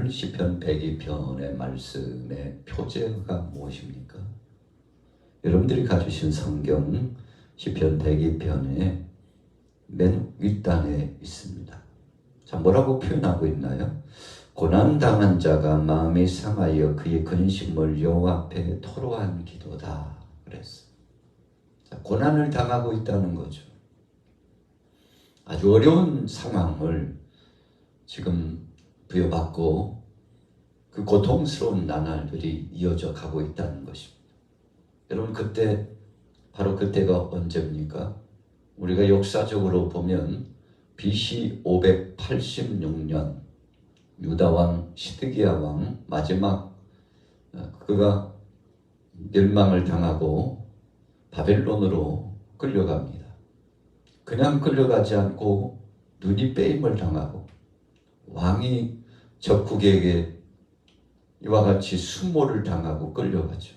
오늘 시편 102편의 말씀의 표제가 무엇입니까? 여러분들이 가지신 성경 시편 102편의 맨 윗단에 있습니다. 자, 뭐라고 표현하고 있나요? 고난당한 자가 마음이 상하여 그의 근심을 여호와 앞에 토로한 기도다 그랬어요. 자, 고난을 당하고 있다는 거죠. 아주 어려운 상황을 지금 부여받고 그 고통스러운 나날들이 이어져 가고 있다는 것입니다. 여러분, 바로 그때가 언제입니까? 우리가 역사적으로 보면 BC 586년 유다왕 시드기야 왕 마지막 그가 멸망을 당하고 바벨론으로 끌려갑니다. 그냥 끌려가지 않고 눈이 빼임을 당하고 왕이 적국에게 이와 같이 수모를 당하고 끌려가죠.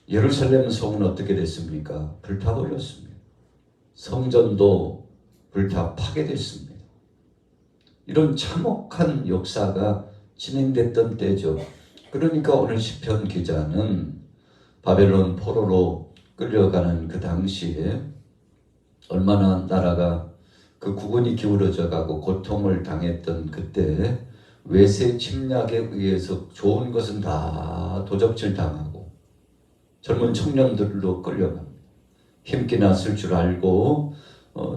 예루살렘 성은 어떻게 됐습니까? 불타버렸습니다. 성전도 불타 파괴됐습니다. 이런 참혹한 역사가 진행됐던 때죠. 그러니까 오늘 시편 기자는 바벨론 포로로 끌려가는 그 당시에 얼마나 나라가 그 국원이 기울어져 가고 고통을 당했던 그때 외세 침략에 의해서 좋은 것은 다 도적질 당하고 젊은 청년들로 끌려갑니다. 힘기나 쓸 줄 알고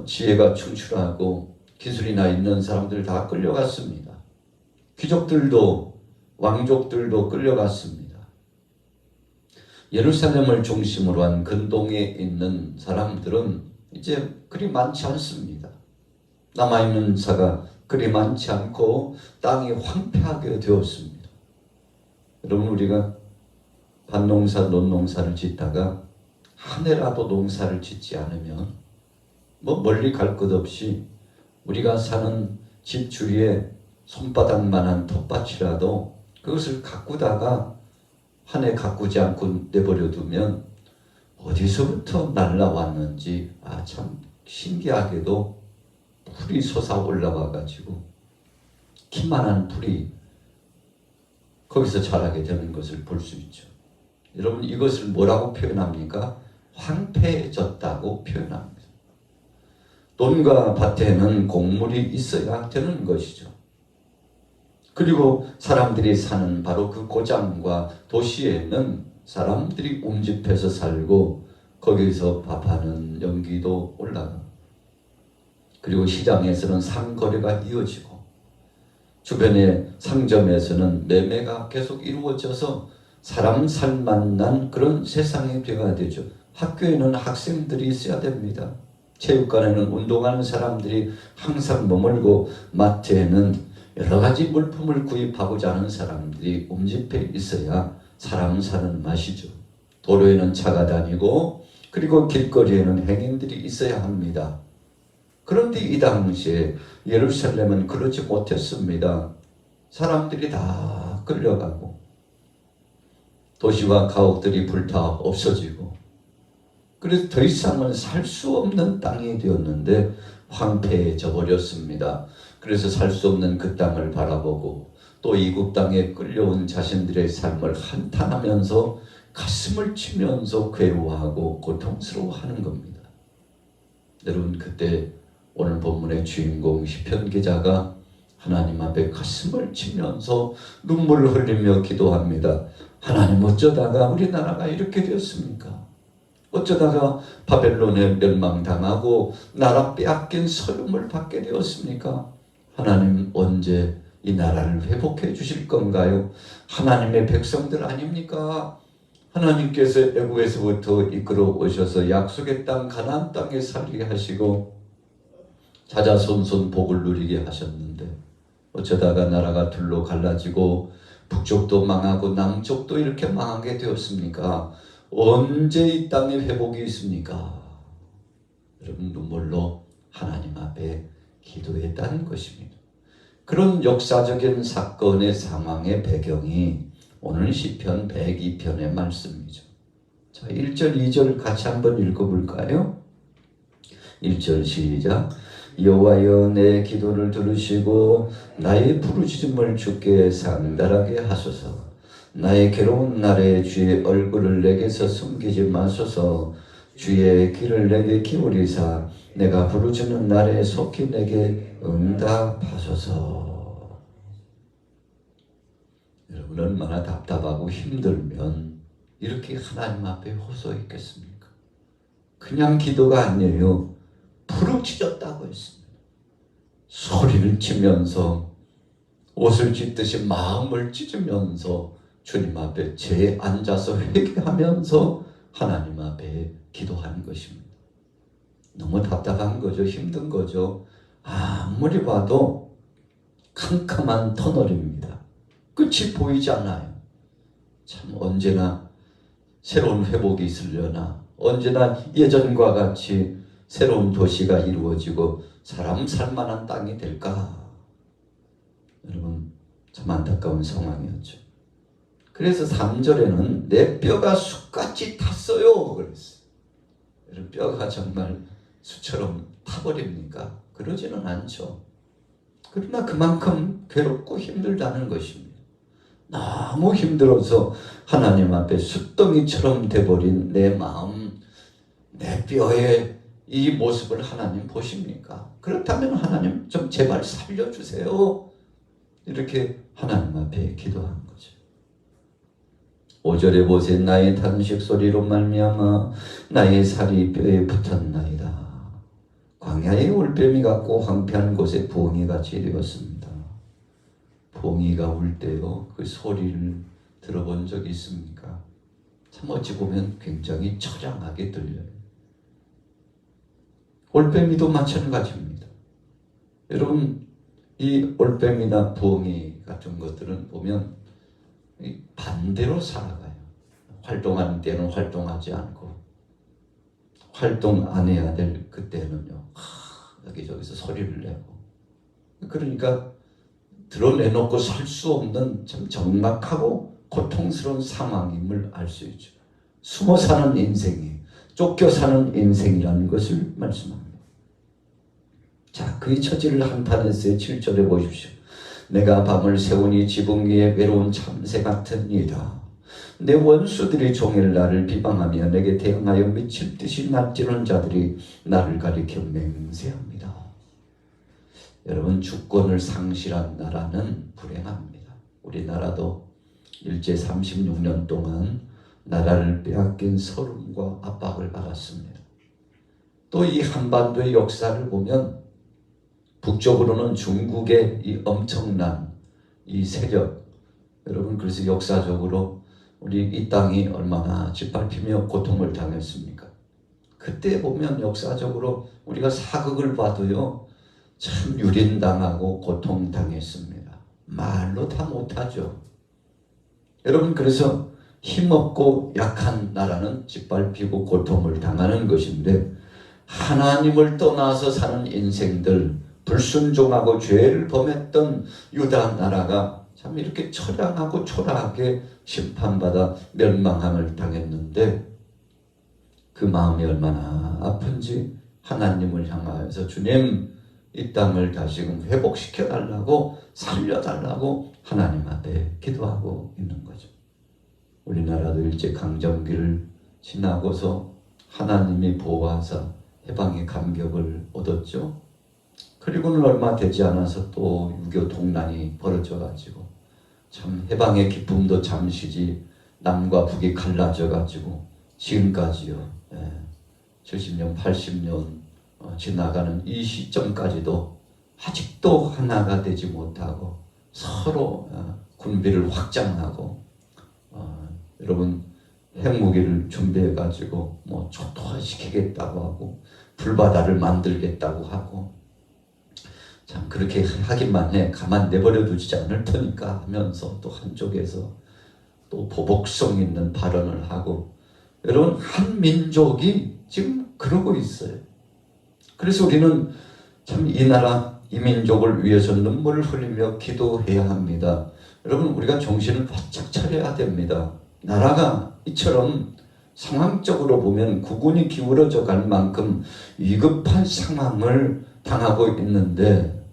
지혜가 충출하고 기술이나 있는 사람들 다 끌려갔습니다. 귀족들도 왕족들도 끌려갔습니다. 예루살렘을 중심으로 한 근동에 있는 사람들은 이제 그리 많지 않습니다. 남아있는 자가 그리 많지 않고 땅이 황폐하게 되었습니다. 여러분, 우리가 밭농사, 논농사를 짓다가 한 해라도 농사를 짓지 않으면 멀리 갈 것 없이 우리가 사는 집 주위에 손바닥만한 텃밭이라도 그것을 가꾸다가 한 해 가꾸지 않고 내버려 두면 어디서부터 날라왔는지 참 신기하게도 풀이 솟아 올라와 가지고 키만한 풀이 거기서 자라게 되는 것을 볼 수 있죠. 여러분, 이것을 뭐라고 표현합니까? 황폐해졌다고 표현합니다. 논과 밭에는 곡물이 있어야 되는 것이죠. 그리고 사람들이 사는 바로 그 고장과 도시에는 사람들이 움집해서 살고 거기서 밥하는 연기도 올라갑니다. 그리고 시장에서는 상거래가 이어지고 주변의 상점에서는 매매가 계속 이루어져서 사람 살만난 그런 세상이 되어야 되죠. 학교에는 학생들이 있어야 됩니다. 체육관에는 운동하는 사람들이 항상 머물고 마트에는 여러 가지 물품을 구입하고자 하는 사람들이 움집해 있어야 사람 사는 맛이죠. 도로에는 차가 다니고 그리고 길거리에는 행인들이 있어야 합니다. 그런데 이 당시에 예루살렘은 그렇지 못했습니다. 사람들이 다 끌려가고 도시와 가옥들이 불타 없어지고 그래서 더 이상은 살 수 없는 땅이 되었는데 황폐해져 버렸습니다. 그래서 살 수 없는 그 땅을 바라보고 또 이국 땅에 끌려온 자신들의 삶을 한탄하면서 가슴을 치면서 괴로워하고 고통스러워하는 겁니다. 여러분, 그때 오늘 본문의 주인공 시편 기자가 하나님 앞에 가슴을 치면서 눈물을 흘리며 기도합니다. 하나님, 어쩌다가 우리나라가 이렇게 되었습니까? 어쩌다가 바벨론에 멸망당하고 나라 빼앗긴 소유물 받게 되었습니까? 하나님, 언제 이 나라를 회복해 주실 건가요? 하나님의 백성들 아닙니까? 하나님께서 애국에서부터 이끌어 오셔서 약속의 땅 가나안 땅에 살게 하시고 자자손손 복을 누리게 하셨는데 어쩌다가 나라가 둘로 갈라지고 북쪽도 망하고 남쪽도 이렇게 망하게 되었습니까? 언제 이 땅에 회복이 있습니까? 여러분, 눈물로 하나님 앞에 기도했다는 것입니다. 그런 역사적인 사건의 상황의 배경이 오늘 시편 102편의 말씀이죠. 자, 1절, 2절 같이 한번 읽어볼까요? 1절 시작. 여호와여 내 기도를 들으시고 나의 부르짖음을 주께 상달하게 하소서. 나의 괴로운 날에 주의 얼굴을 내게서 숨기지 마소서. 주의 귀를 내게 기울이사 내가 부르짖는 날에 속히 내게 응답하소서. 여러분 얼마나 답답하고 힘들면 이렇게 하나님 앞에 호소했겠습니까? 그냥 기도가 아니에요. 부르짖었다고 했습니다. 소리를 치면서 옷을 찢듯이 마음을 찢으면서 주님 앞에 제 앉아서 회개하면서 하나님 앞에 기도하는 것입니다. 너무 답답한 거죠. 힘든 거죠. 아무리 봐도 캄캄한 터널입니다. 끝이 보이지 않아요. 참 언제나 새로운 회복이 있으려나, 언제나 예전과 같이 새로운 도시가 이루어지고 사람 살만한 땅이 될까? 여러분 참 안타까운 상황이었죠. 그래서 3절에는 내 뼈가 숯같이 탔어요 그랬어요. 여러분 뼈가 정말 숯처럼 타버립니까? 그러지는 않죠. 그러나 그만큼 괴롭고 힘들다는 것입니다. 너무 힘들어서 하나님 앞에 숯덩이처럼 돼버린 내 마음, 내 뼈의 이 모습을 하나님 보십니까? 그렇다면 하나님 좀 제발 살려주세요. 이렇게 하나님 앞에 기도한 거죠. 5절에 보세요. 나의 탄식 소리로 말미암아 나의 살이 뼈에 붙었나이다. 광야의 올빼미 같고 황폐한 곳에 부엉이같이 되었습니다. 부엉이가 울 때요 그 소리를 들어본 적이 있습니까? 참 어찌 보면 굉장히 처량하게 들려요. 올빼미도 마찬가지입니다. 여러분 이 올빼미나 부엉이 같은 것들은 보면 반대로 살아가요. 활동하는 때는 활동하지 않고 활동 안 해야 될 그때는요 여기저기서 소리를 내고, 그러니까 드러내놓고 살 수 없는 참 적막하고 고통스러운 상황임을 알 수 있죠. 숨어 사는 인생이, 쫓겨 사는 인생이라는 것을 말씀합니다. 자, 그의 처지를 한탄했어요. 7절에 보십시오. 내가 밤을 새우니 지붕 위에 외로운 참새 같은 이다. 내 원수들이 종일 나를 비방하며 내게 대응하여 미칠 듯이 날뛰는 자들이 나를 가리켜 맹세합니다. 여러분 주권을 상실한 나라는 불행합니다. 우리나라도 일제 36년 동안 나라를 빼앗긴 서름과 압박을 받았습니다. 또 이 한반도의 역사를 보면 북쪽으로는 중국의 이 엄청난 이 세력, 여러분 그래서 역사적으로 우리 이 땅이 얼마나 짓밟히며 고통을 당했습니까? 그때 보면 역사적으로 우리가 사극을 봐도요 참 유린당하고 고통당했습니다. 말로 다 못하죠. 여러분 그래서 힘없고 약한 나라는 짓밟히고 고통을 당하는 것인데, 하나님을 떠나서 사는 인생들, 불순종하고 죄를 범했던 유다 나라가 참 이렇게 처량하고 초라하게 심판받아 멸망함을 당했는데, 그 마음이 얼마나 아픈지 하나님을 향하여서 주님 이 땅을 다시금 회복시켜 달라고, 살려달라고 하나님 앞에 기도하고 있는 거죠. 우리나라도 일제강점기를 지나고서 하나님이 보호하사 해방의 감격을 얻었죠. 그리고는 얼마 되지 않아서 또 6.25 동란이 벌어져 가지고 참 해방의 기쁨도 잠시지 남과 북이 갈라져 가지고 지금까지요 70년 80년 지나가는 이 시점까지도 아직도 하나가 되지 못하고 서로 군비를 확장하고 여러분 핵무기를 준비해 가지고 뭐 초토화시키겠다고 하고 불바다를 만들겠다고 하고, 참 그렇게 하기만 해 가만 내버려 두지 않을 테니까 하면서 또 한쪽에서 또 보복성 있는 발언을 하고, 여러분 한 민족이 지금 그러고 있어요. 그래서 우리는 참 이 나라 이 민족을 위해서 눈물을 흘리며 기도해야 합니다. 여러분 우리가 정신을 바짝 차려야 됩니다. 나라가 이처럼 상황적으로 보면 국군이 기울어져 갈 만큼 위급한 상황을 당하고 있는데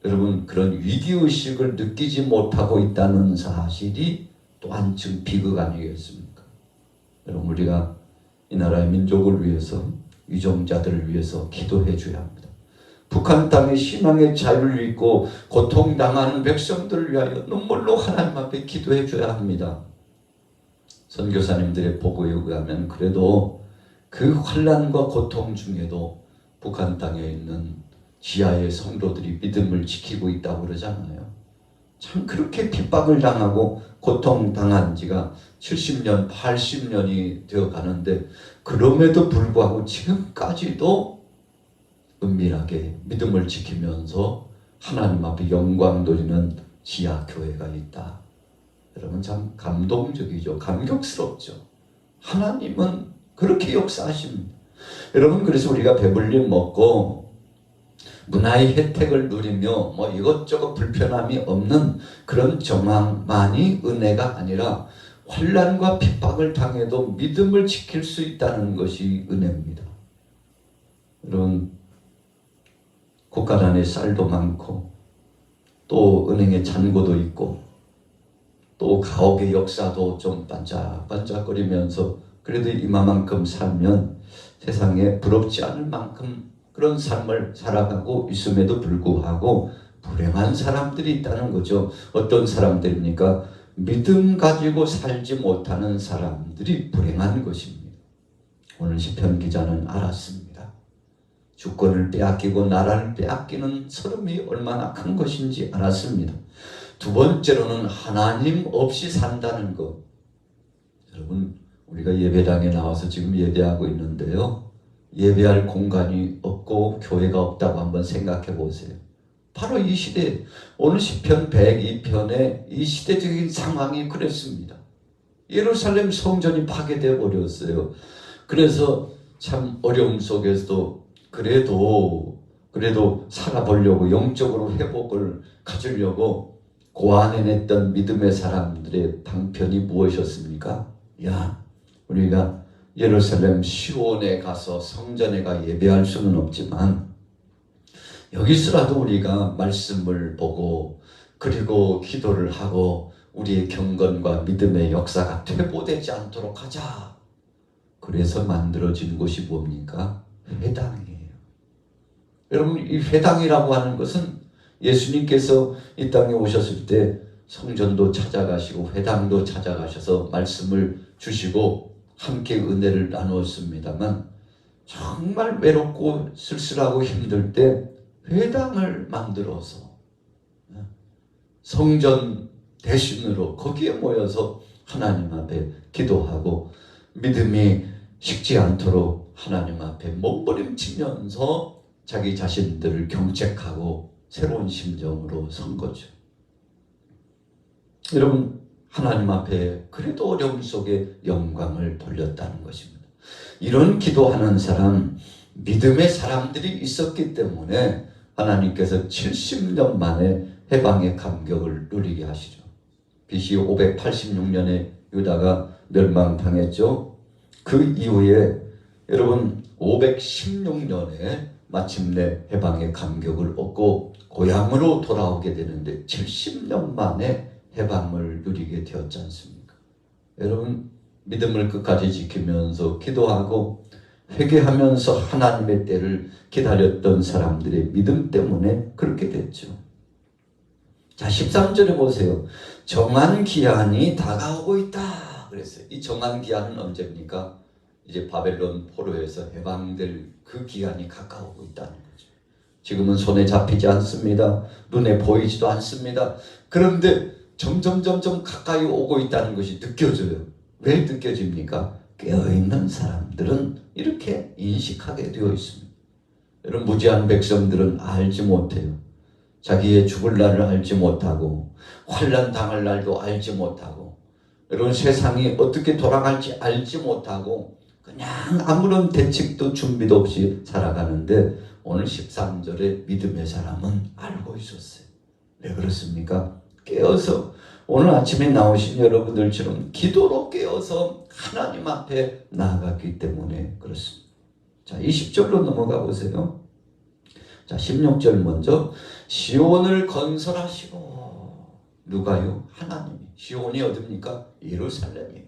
여러분 그런 위기의식을 느끼지 못하고 있다는 사실이 또 한층 비극 아니겠습니까? 여러분 우리가 이 나라의 민족을 위해서 위정자들을 위해서 기도해 줘야 합니다. 북한 땅의 신앙의 자유를 잃고 고통당하는 백성들을 위하여 눈물로 하나님 앞에 기도해 줘야 합니다. 선교사님들의 보고에 의하면 그래도 그 환난과 고통 중에도 북한 땅에 있는 지하의 성도들이 믿음을 지키고 있다고 그러잖아요. 참 그렇게 핍박을 당하고 고통당한 지가 70년, 80년이 되어 가는데 그럼에도 불구하고 지금까지도 은밀하게 믿음을 지키면서 하나님 앞에 영광 돌리는 지하 교회가 있다. 여러분 참 감동적이죠. 감격스럽죠. 하나님은 그렇게 역사하십니다. 여러분 그래서 우리가 배불리 먹고 문화의 혜택을 누리며 뭐 이것저것 불편함이 없는 그런 정황만이 은혜가 아니라 환난과 핍박을 당해도 믿음을 지킬 수 있다는 것이 은혜입니다. 여러분 국가단에 쌀도 많고 또 은행에 잔고도 있고 또 가옥의 역사도 좀 반짝반짝거리면서 그래도 이만큼 살면 세상에 부럽지 않을 만큼 그런 삶을 살아가고 있음에도 불구하고 불행한 사람들이 있다는 거죠. 어떤 사람들입니까? 믿음 가지고 살지 못하는 사람들이 불행한 것입니다. 오늘 시편 기자는 알았습니다. 주권을 빼앗기고 나라를 빼앗기는 서름이 얼마나 큰 것인지 알았습니다. 두 번째로는 하나님 없이 산다는 것. 여러분 우리가 예배당에 나와서 지금 예배하고 있는데요. 예배할 공간이 없고 교회가 없다고 한번 생각해 보세요. 바로 이 시대 오늘 시편 102편의 이 시대적인 상황이 그랬습니다. 예루살렘 성전이 파괴되어 버렸어요. 그래서 참 어려움 속에서도 그래도 살아보려고 영적으로 회복을 가지려고 고안해냈던 믿음의 사람들의 방편이 무엇이었습니까? 야, 우리가 예루살렘 시온에 가서 성전에 가 예배할 수는 없지만 여기서라도 우리가 말씀을 보고 그리고 기도를 하고 우리의 경건과 믿음의 역사가 퇴보되지 않도록 하자. 그래서 만들어진 곳이 뭡니까? 회당이에요. 여러분 이 회당이라고 하는 것은 예수님께서 이 땅에 오셨을 때 성전도 찾아가시고 회당도 찾아가셔서 말씀을 주시고 함께 은혜를 나누었습니다만 정말 외롭고 쓸쓸하고 힘들 때 회당을 만들어서 성전 대신으로 거기에 모여서 하나님 앞에 기도하고 믿음이 식지 않도록 하나님 앞에 몸부림치면서 자기 자신들을 경책하고 새로운 심정으로 선 거죠. 여러분 하나님 앞에 그래도 어려움 속에 영광을 돌렸다는 것입니다. 이런 기도하는 사람, 믿음의 사람들이 있었기 때문에 하나님께서 70년 만에 해방의 감격을 누리게 하시죠. BC 586년에 유다가 멸망당했죠. 그 이후에 여러분 516년에 마침내 해방의 감격을 얻고 고향으로 돌아오게 되는데 70년 만에 해방을 누리게 되었지 않습니까? 여러분 믿음을 끝까지 지키면서 기도하고 회개하면서 하나님의 때를 기다렸던 사람들의 믿음 때문에 그렇게 됐죠. 자 13절에 보세요. 정한 기한이 다가오고 있다 그랬어요. 이 정한 기한은 언제입니까? 이제 바벨론 포로에서 해방될 그 기한이 가까우고 있다는 거죠. 지금은 손에 잡히지 않습니다. 눈에 보이지도 않습니다. 그런데 점점 가까이 오고 있다는 것이 느껴져요. 왜 느껴집니까? 깨어있는 사람들은 이렇게 인식하게 되어 있습니다. 여러분 무지한 백성들은 알지 못해요. 자기의 죽을 날을 알지 못하고 환난 당할 날도 알지 못하고 여러분 세상이 어떻게 돌아갈지 알지 못하고 그냥 아무런 대책도 준비도 없이 살아가는데 오늘 13절에 믿음의 사람은 알고 있었어요. 왜 그렇습니까? 깨어서 오늘 아침에 나오신 여러분들처럼 기도로 깨어서 하나님 앞에 나아갔기 때문에 그렇습니다. 자, 20절로 넘어가 보세요. 자, 16절 먼저 시온을 건설하시고. 누가요? 하나님이. 시온이 어딥니까? 예루살렘이에요.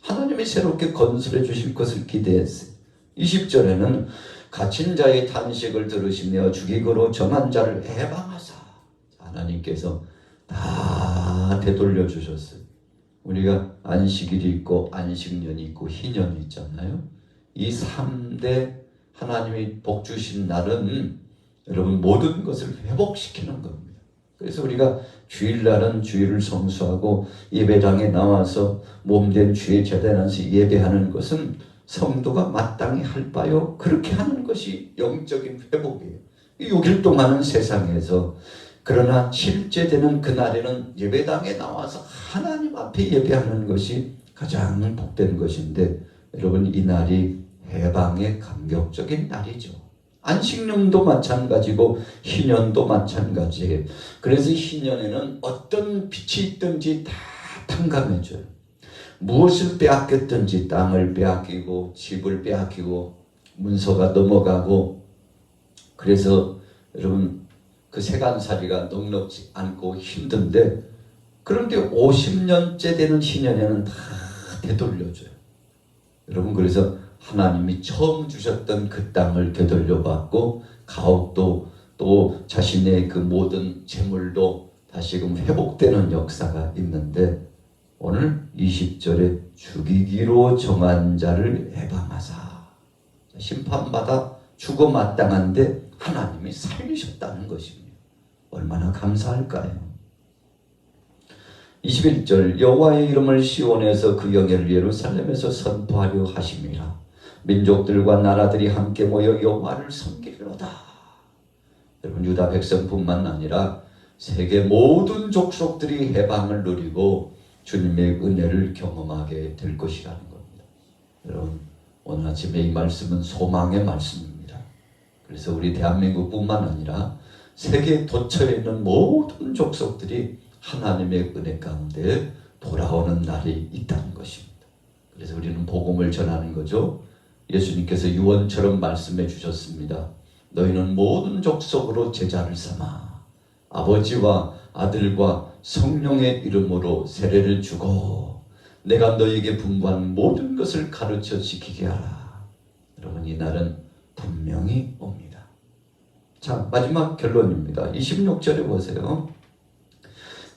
하나님이 새롭게 건설해 주실 것을 기대했어요. 20절에는 갇힌 자의 탄식을 들으시며 죽이고로 정한 자를 해방하사. 하나님께서 다 되돌려 주셨어요. 우리가 안식일이 있고 안식년이 있고 희년이 있잖아요. 이 3대 하나님이 복 주신 날은 여러분 모든 것을 회복시키는 겁니다. 그래서 우리가 주일날은 주일을 성수하고 예배당에 나와서 몸된 주의 재단에서 예배하는 것은 성도가 마땅히 할 바요. 그렇게 하는 것이 영적인 회복이에요. 6일 동안은 세상에서, 그러나 실제 되는 그날에는 예배당에 나와서 하나님 앞에 예배하는 것이 가장 복된 것인데, 여러분 이 날이 해방의 감격적인 날이죠. 안식년도 마찬가지고 희년도 마찬가지예요. 그래서 희년에는 어떤 빛이 있든지 다 탕감해줘요. 무엇을 빼앗겼든지 땅을 빼앗기고 집을 빼앗기고 문서가 넘어가고, 그래서 여러분 그 세간살이가 넉넉지 않고 힘든데, 그런데 50년째 되는 희년에는 다 되돌려줘요. 여러분 그래서 하나님이 처음 주셨던 그 땅을 되돌려받고 가옥도 또 자신의 그 모든 재물도 다시금 회복되는 역사가 있는데, 오늘 20절에 죽이기로 정한 자를 해방하사. 심판받아 죽어 마땅한데 하나님이 살리셨다는 것입니다. 얼마나 감사할까요? 21절 여호와의 이름을 시온에서 그 영예를 예루살렘에서 선포하려 하심이라. 민족들과 나라들이 함께 모여 여호와를 섬기리로다. 여러분 유다 백성뿐만 아니라 세계 모든 족속들이 해방을 누리고 주님의 은혜를 경험하게 될 것이라는 겁니다. 여러분 오늘 아침에 이 말씀은 소망의 말씀입니다. 그래서 우리 대한민국뿐만 아니라 세계 도처에 있는 모든 족속들이 하나님의 은혜 가운데 돌아오는 날이 있다는 것입니다. 그래서 우리는 복음을 전하는 거죠. 예수님께서 유언처럼 말씀해 주셨습니다. 너희는 모든 족속으로 제자를 삼아 아버지와 아들과 성령의 이름으로 세례를 주고 내가 너희에게 분부한 모든 것을 가르쳐 지키게 하라. 여러분 이 날은 분명히 옵니다. 자, 마지막 결론입니다. 26절에 보세요.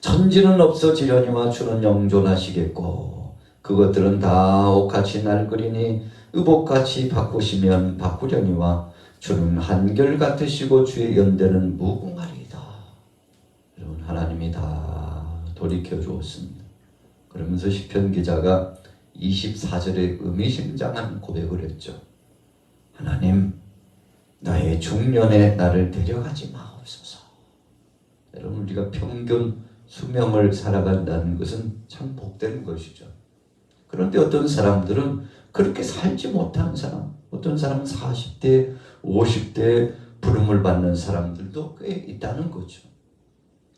천지는 없어지려니와 주는 영존하시겠고 그것들은 다 옷같이 낡으리니 의복같이 바꾸시면 바꾸려니와 주는 한결같으시고 주의 연대는 무궁하리이다. 여러분 하나님이 다 돌이켜 주었습니다. 그러면서 시편 기자가 24절에 의미심장한 고백을 했죠. 하나님 나의 중년에 나를 데려가지 마옵소서. 여러분 우리가 평균 수명을 살아간다는 것은 참 복된 것이죠. 그런데 어떤 사람들은 그렇게 살지 못한 사람, 어떤 사람은 40대, 50대 부름을 받는 사람들도 꽤 있다는 거죠.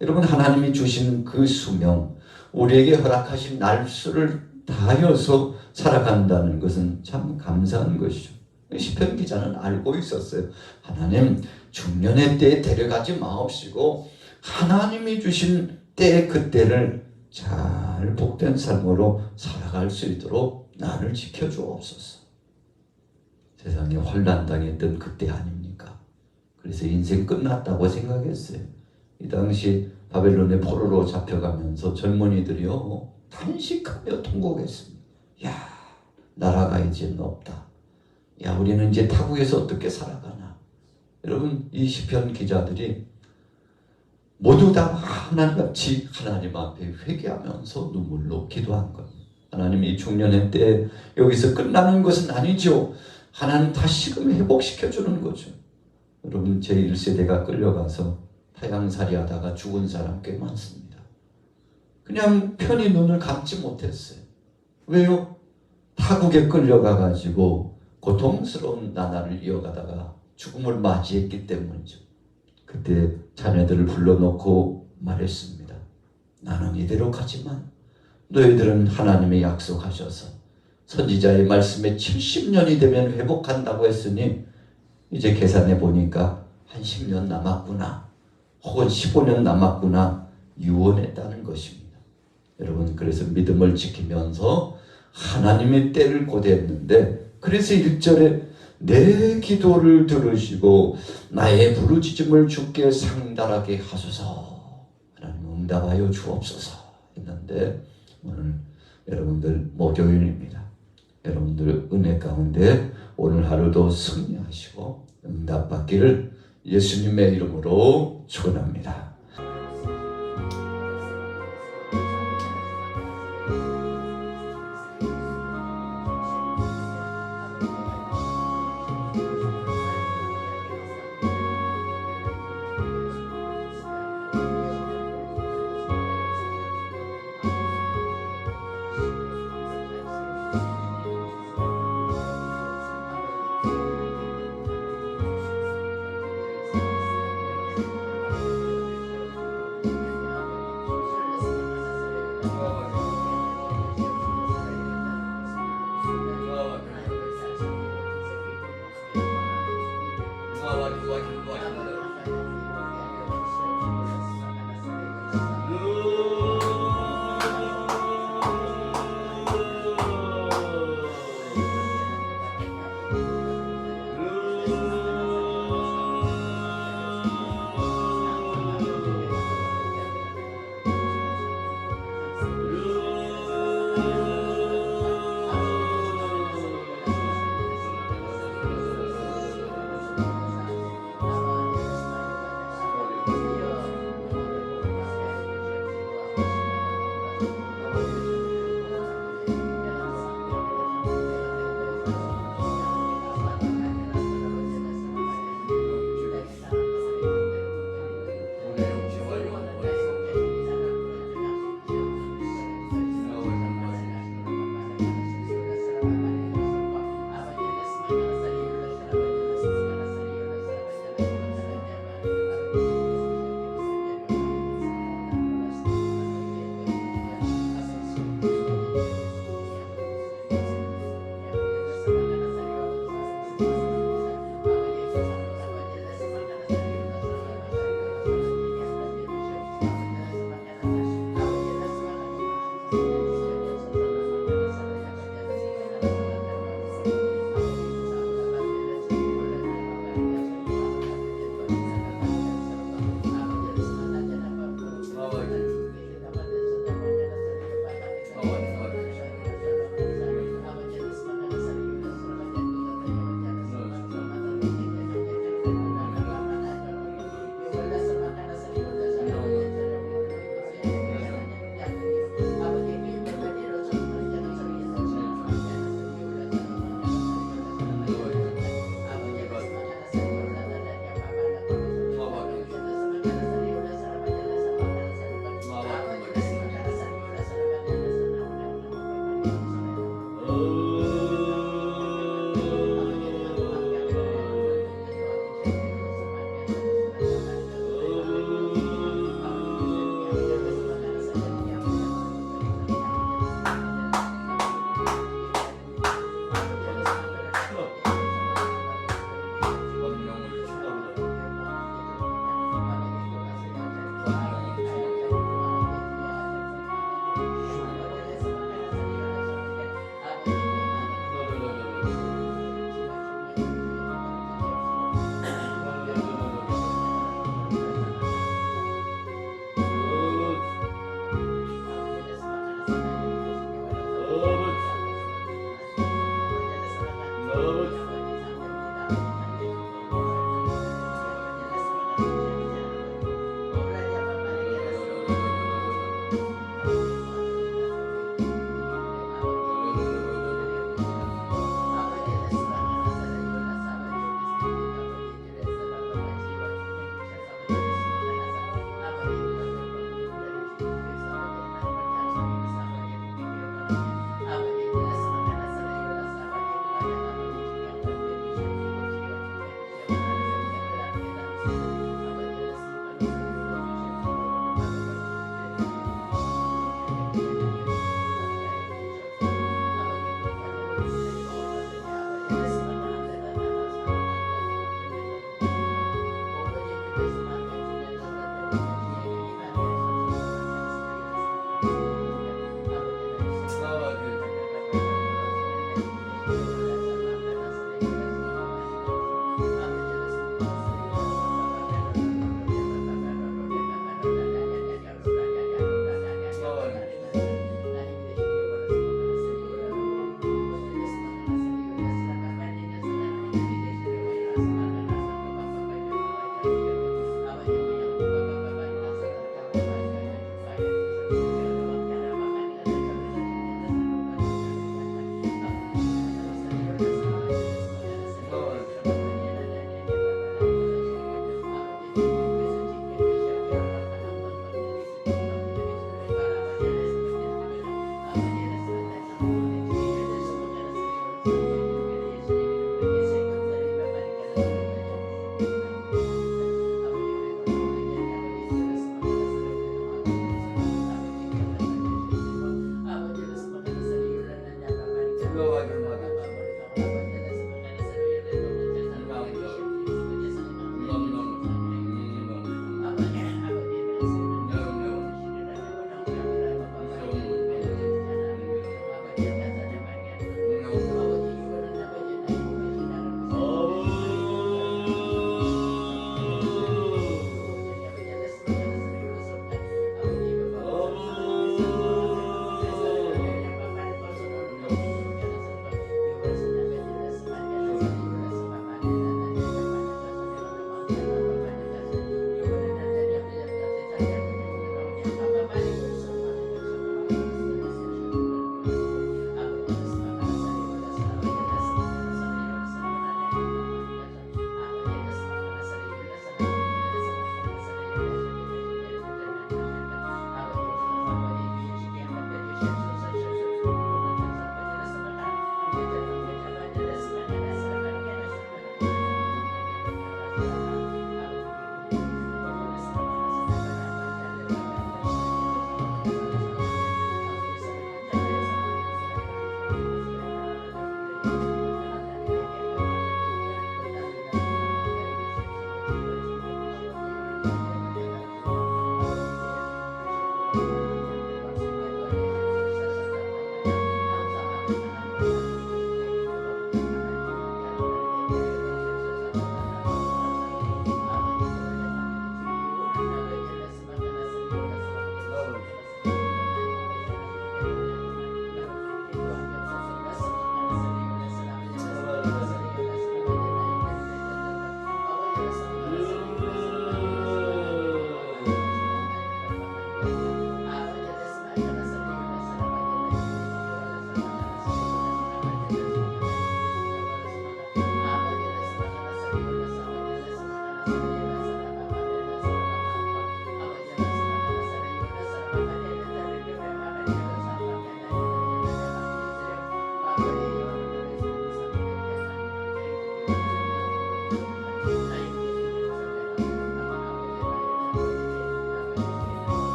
여러분 하나님이 주신 그 수명, 우리에게 허락하신 날수를 다하여서 살아간다는 것은 참 감사한 것이죠. 시편 기자는 알고 있었어요. 하나님 중년의 때에 데려가지 마옵시고 하나님이 주신 때 그때를 잘 복된 삶으로 살아갈 수 있도록 나를 지켜주옵소서. 세상에 환난 당했던 그때 아닙니까? 그래서 인생 끝났다고 생각했어요. 이 당시 바벨론의 포로로 잡혀가면서 젊은이들이요 탄식하며 통곡했습니다. 야, 나라가 이제는 없다. 야, 우리는 이제 타국에서 어떻게 살아가나. 여러분 이 시편 기자들이 모두 다 하나님같이 하나님 앞에 회개하면서 눈물로 기도한 겁니다. 하나님 이 중년의 때 여기서 끝나는 것은 아니죠. 하나님 다시금 회복시켜주는 거죠. 여러분 제 1세대가 끌려가서 타양살이 하다가 죽은 사람 꽤 많습니다. 그냥 편히 눈을 감지 못했어요. 왜요? 타국에 끌려가가지고 고통스러운 나날을 이어가다가 죽음을 맞이했기 때문이죠. 그때 자녀들을 불러놓고 말했습니다. 나는 이대로 가지만 너희들은 하나님의 약속하셔서 선지자의 말씀에 70년이 되면 회복한다고 했으니 이제 계산해 보니까 한 10년 남았구나, 혹은 15년 남았구나 유언했다는 것입니다. 여러분, 그래서 믿음을 지키면서 하나님의 때를 고대했는데, 그래서 1절에 내 기도를 들으시고 나의 부르짖음을 주께 상달하게 하소서, 하나님 응답하여 주옵소서 했는데, 오늘 여러분들 목요일입니다. 여러분들 은혜 가운데 오늘 하루도 승리하시고 응답받기를 예수님의 이름으로 축원합니다.